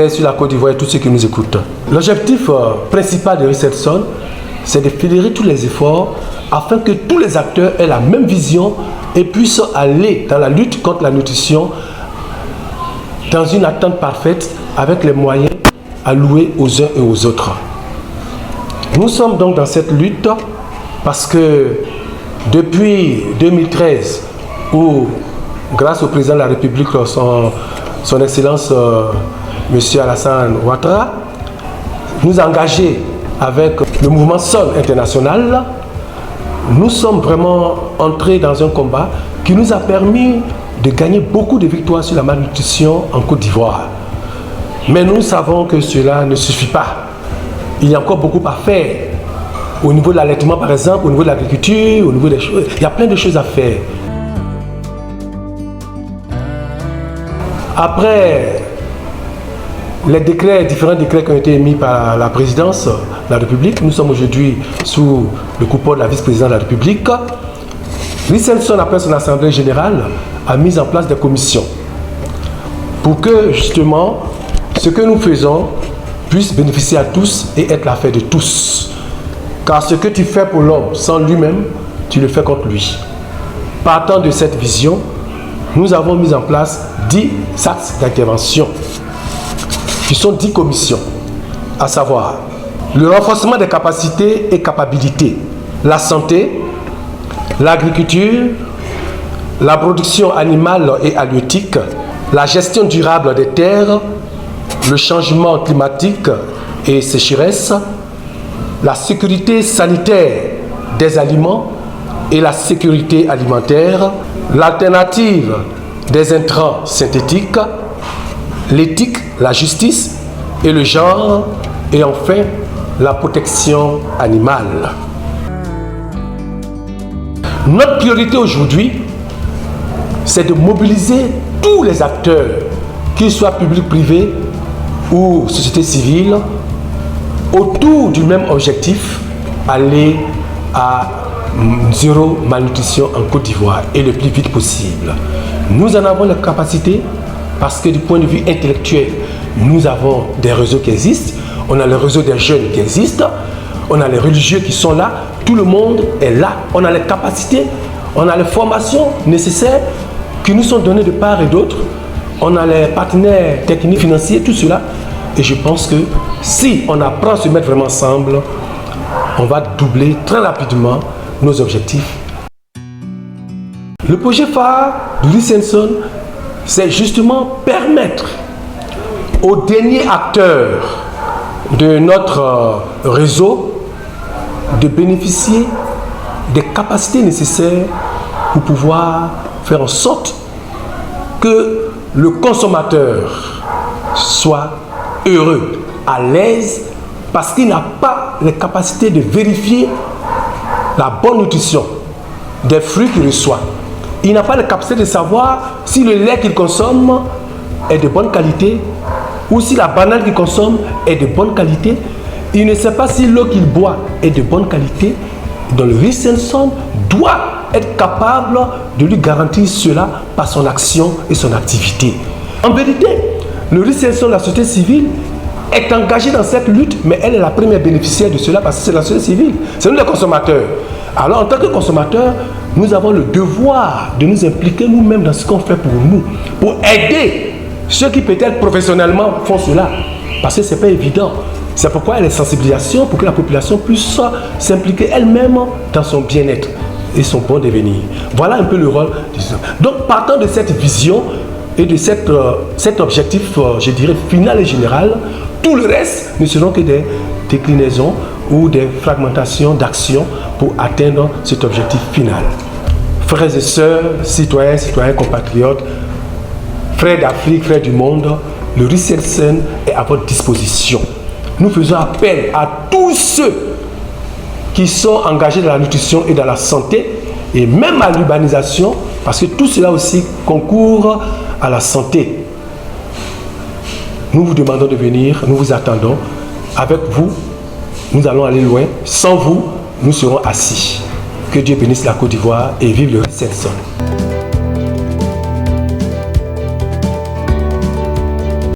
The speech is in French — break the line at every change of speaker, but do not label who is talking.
paix sur la Côte d'Ivoire et tous ceux qui nous écoutent. L'objectif principal de Richardson, c'est de fédérer tous les efforts afin que tous les acteurs aient la même vision et puissent aller dans la lutte contre la nutrition dans une attente parfaite avec les moyens alloués aux uns et aux autres. Nous sommes donc dans cette lutte parce que depuis 2013, où grâce au président de la République, son Excellence M. Alassane Ouattara, nous a engagés avec le mouvement SOL international, nous sommes vraiment entrés dans un combat qui nous a permis de gagner beaucoup de victoires sur la malnutrition en Côte d'Ivoire. Mais nous savons que cela ne suffit pas. Il y a encore beaucoup à faire. Au niveau de l'allaitement, par exemple, au niveau de l'agriculture, au niveau des choses, il y a plein de choses à faire. Après les différents décrets qui ont été émis par la présidence de la République, nous sommes aujourd'hui sous le coupole de la vice-présidente de la République. Richardson, après son assemblée générale, a mis en place des commissions pour que justement ce que nous faisons puisse bénéficier à tous et être l'affaire de tous. Car ce que tu fais pour l'homme sans lui-même, tu le fais contre lui. Partant de cette vision, nous avons mis en place 10 axes d'intervention, qui sont 10 commissions, à savoir le renforcement des capacités et capacités, la santé, l'agriculture, la production animale et halieutique, la gestion durable des terres, le changement climatique et sécheresse, la sécurité sanitaire des aliments et la sécurité alimentaire, l'alternative des intrants synthétiques, l'éthique, la justice et le genre, et enfin la protection animale. Notre priorité aujourd'hui, c'est de mobiliser tous les acteurs, qu'ils soient publics, privés ou société civile, autour du même objectif, aller à zéro malnutrition en Côte d'Ivoire et le plus vite possible. Nous en avons la capacité parce que du point de vue intellectuel, nous avons des réseaux qui existent, on a le réseau des jeunes qui existent, on a les religieux qui sont là, tout le monde est là, on a les capacités, on a les formations nécessaires qui nous sont données de part et d'autre, on a les partenaires techniques, financiers, tout cela. Et je pense que si on apprend à se mettre vraiment ensemble, on va doubler très rapidement nos objectifs. Le projet phare de Richardson, c'est justement permettre aux derniers acteurs de notre réseau de bénéficier des capacités nécessaires pour pouvoir faire en sorte que le consommateur soit heureux, à l'aise, parce qu'il n'a pas les capacités de vérifier la bonne nutrition des fruits qu'il reçoit. Il n'a pas la capacité de savoir si le lait qu'il consomme est de bonne qualité ou si la banane qu'il consomme est de bonne qualité. Il ne sait pas si l'eau qu'il boit est de bonne qualité. Donc le Richardson doit être capable de lui garantir cela par son action et son activité. En vérité, le Richardson, la société civile, est engagée dans cette lutte, mais elle est la première bénéficiaire de cela parce que c'est la société civile, c'est nous les consommateurs. Alors en tant que consommateurs, nous avons le devoir de nous impliquer nous-mêmes dans ce qu'on fait pour nous, pour aider ceux qui peut-être professionnellement font cela, parce que ce n'est pas évident. C'est pourquoi il y a les sensibilisations pour que la population puisse s'impliquer elle-même dans son bien-être et son bon devenir. Voilà un peu le rôle. Donc partant de cette vision et de cet objectif, je dirais, final et général, tout le reste ne seront que des déclinaisons ou des fragmentations d'actions pour atteindre cet objectif final. Frères et sœurs, citoyens, compatriotes, frères d'Afrique, frères du monde, le Richardson est à votre disposition. Nous faisons appel à tous ceux qui sont engagés dans la nutrition et dans la santé, et même à l'urbanisation, parce que tout cela aussi concourt à la santé. Nous vous demandons de venir, nous vous attendons. Avec vous, nous allons aller loin. Sans vous, nous serons assis. Que Dieu bénisse la Côte d'Ivoire et vive le Richardson.